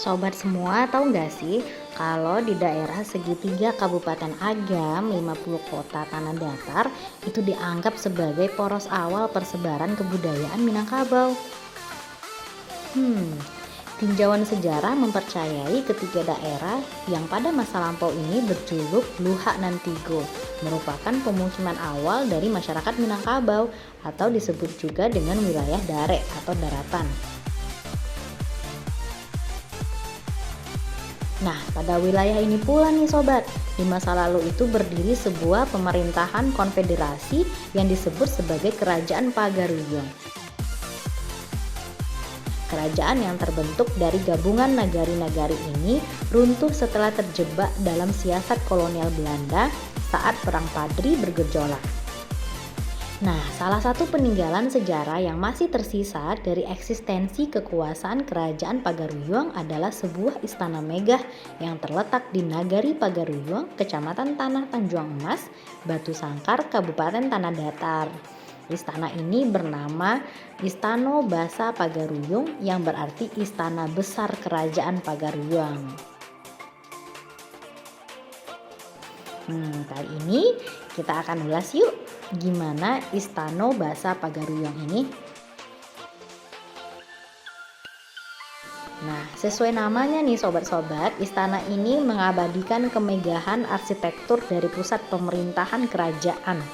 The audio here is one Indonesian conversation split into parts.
Sobat semua, tahu nggak sih kalau di daerah segitiga Kabupaten Agam, 50 kota tanah datar itu dianggap sebagai poros awal persebaran kebudayaan Minangkabau. Hmm, Tinjauan sejarah mempercayai ketiga daerah yang pada masa lampau ini berjuluk Luhak Nantigo merupakan pemukiman awal dari masyarakat Minangkabau atau disebut juga dengan wilayah Dare atau daratan. Nah, pada wilayah ini pula nih sobat, di masa lalu itu berdiri sebuah pemerintahan konfederasi yang disebut sebagai Kerajaan Pagaruyung. Kerajaan yang terbentuk dari gabungan nagari-nagari ini runtuh setelah terjebak dalam siasat kolonial Belanda saat Perang Padri bergejolak. Nah, salah satu peninggalan sejarah yang masih tersisa dari eksistensi kekuasaan Kerajaan Pagaruyung adalah sebuah istana megah yang terletak di Nagari Pagaruyung, Kecamatan Tanah Tanjung Emas, Batu Sangkar, Kabupaten Tanah Datar. Istana ini bernama Istana Basa Pagaruyung yang berarti Istana Besar Kerajaan Pagaruyung. Kali ini kita akan ulas yuk gimana Istana Basa Pagaruyung ini. Nah, sesuai namanya nih sobat-sobat, istana ini mengabadikan kemegahan arsitektur dari pusat pemerintahan kerajaan.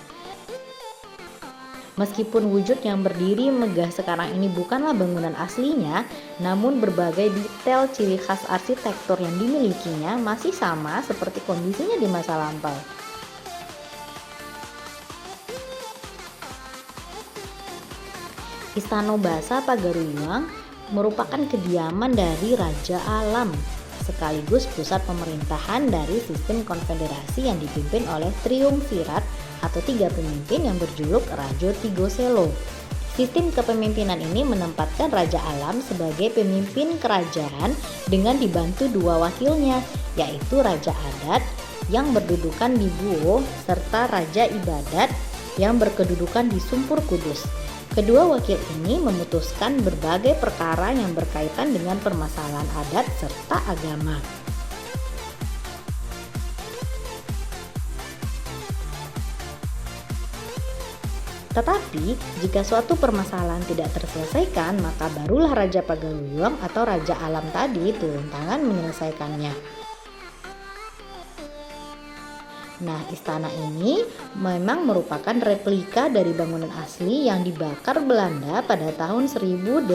Meskipun wujud yang berdiri megah sekarang ini bukanlah bangunan aslinya, namun berbagai detail ciri khas arsitektur yang dimilikinya masih sama seperti kondisinya di masa lampau. Istana Basa Pagaruyung merupakan kediaman dari Raja Alam, sekaligus pusat pemerintahan dari sistem konfederasi yang dipimpin oleh triumvirat atau tiga pemimpin yang berjuluk Raja Tigo Selo. Sistem kepemimpinan ini menempatkan Raja Alam sebagai pemimpin kerajaan dengan dibantu dua wakilnya, yaitu Raja Adat yang berkedudukan di Buo serta Raja Ibadat yang berkedudukan di Sumpur Kudus. Kedua wakil ini memutuskan berbagai perkara yang berkaitan dengan permasalahan adat serta agama. Tetapi, jika suatu permasalahan tidak terselesaikan, maka barulah Raja Pagaruyung atau Raja Alam tadi turun tangan menyelesaikannya. Nah, istana ini memang merupakan replika dari bangunan asli yang dibakar Belanda pada tahun 1804.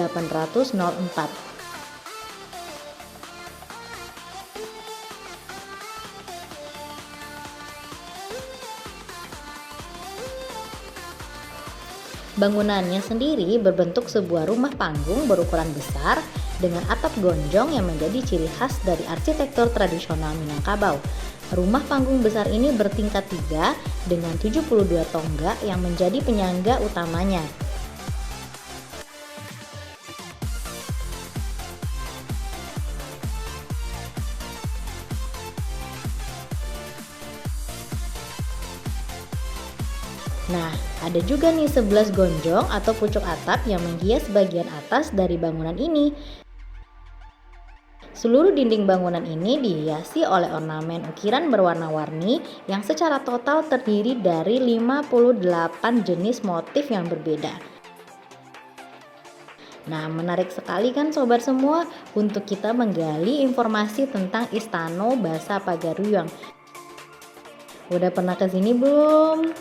Bangunannya sendiri berbentuk sebuah rumah panggung berukuran besar dengan atap gonjong yang menjadi ciri khas dari arsitektur tradisional Minangkabau. Rumah panggung besar ini bertingkat 3 dengan 72 tonggak yang menjadi penyangga utamanya. Nah, ada juga nih 11 gonjong atau pucuk atap yang menghias bagian atas dari bangunan ini. Seluruh dinding bangunan ini dihiasi oleh ornamen ukiran berwarna-warni yang secara total terdiri dari 58 jenis motif yang berbeda. Nah, menarik sekali kan sobat semua untuk kita menggali informasi tentang Istana Basa Pagaruyung. Udah pernah ke sini belum?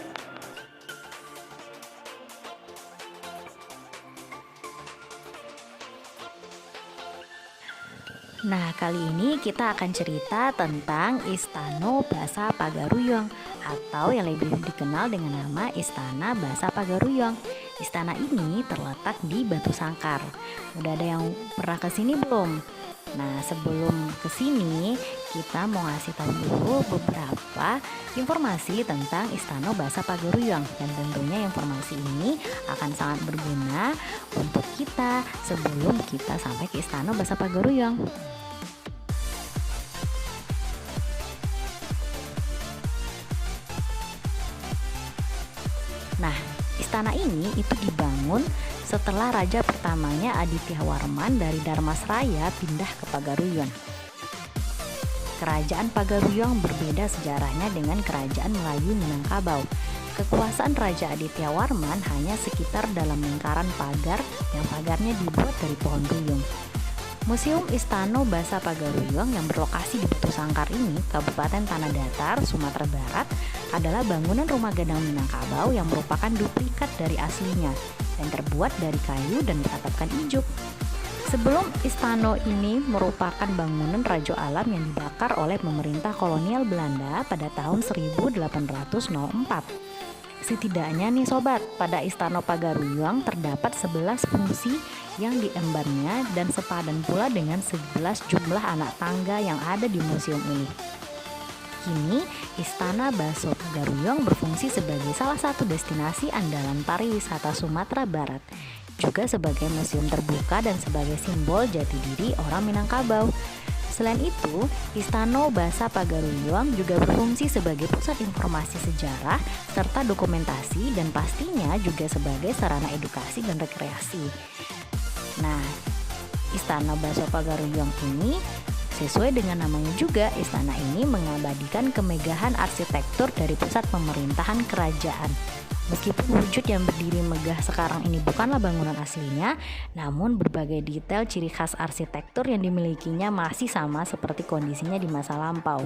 Nah, kali ini kita akan cerita tentang Istana Basa Pagaruyung atau yang lebih dikenal dengan nama Istana Basa Pagaruyung. Istana ini terletak di Batu Sangkar. Udah ada yang pernah ke sini belum? Nah, sebelum ke sini kita mau ngasih tahu dulu beberapa informasi tentang Istana Basa Pagaruyung, dan tentunya informasi ini akan sangat berguna untuk kita sebelum kita sampai ke Istana Basa Pagaruyung. Nah, istana ini itu dibangun setelah raja pertamanya Adityawarman dari Dharmasraya pindah ke Pagaruyung. Kerajaan Pagaruyung berbeda sejarahnya dengan kerajaan Melayu Minangkabau. Kekuasaan Raja Adityawarman hanya sekitar dalam lingkaran pagar yang pagarnya dibuat dari pohon duyung. Museum Istana Basa Pagaruyung yang berlokasi di Batu Sangkar ini, Kabupaten Tanah Datar, Sumatera Barat, adalah bangunan rumah gadang Minangkabau yang merupakan duplikat dari aslinya dan terbuat dari kayu dan beratapkan ijuk. Sebelum istana ini merupakan bangunan Raja Alam yang dibakar oleh pemerintah kolonial Belanda pada tahun 1804. Setidaknya nih sobat, pada Istana Pagaruyung terdapat 11 fungsi yang diembannya dan sepadan pula dengan 11 jumlah anak tangga yang ada di museum ini. Kini, Istana Basa Pagaruyung berfungsi sebagai salah satu destinasi andalan pariwisata Sumatera Barat, juga sebagai museum terbuka dan sebagai simbol jati diri orang Minangkabau. Selain itu, Istana Basa Pagaruyung juga berfungsi sebagai pusat informasi sejarah serta dokumentasi dan pastinya juga sebagai sarana edukasi dan rekreasi. Nah, Istana Basa Pagaruyung ini sesuai dengan namanya juga, istana ini mengabadikan kemegahan arsitektur dari pusat pemerintahan kerajaan. Meskipun wujud yang berdiri megah sekarang ini bukanlah bangunan aslinya, namun berbagai detail ciri khas arsitektur yang dimilikinya masih sama seperti kondisinya di masa lampau.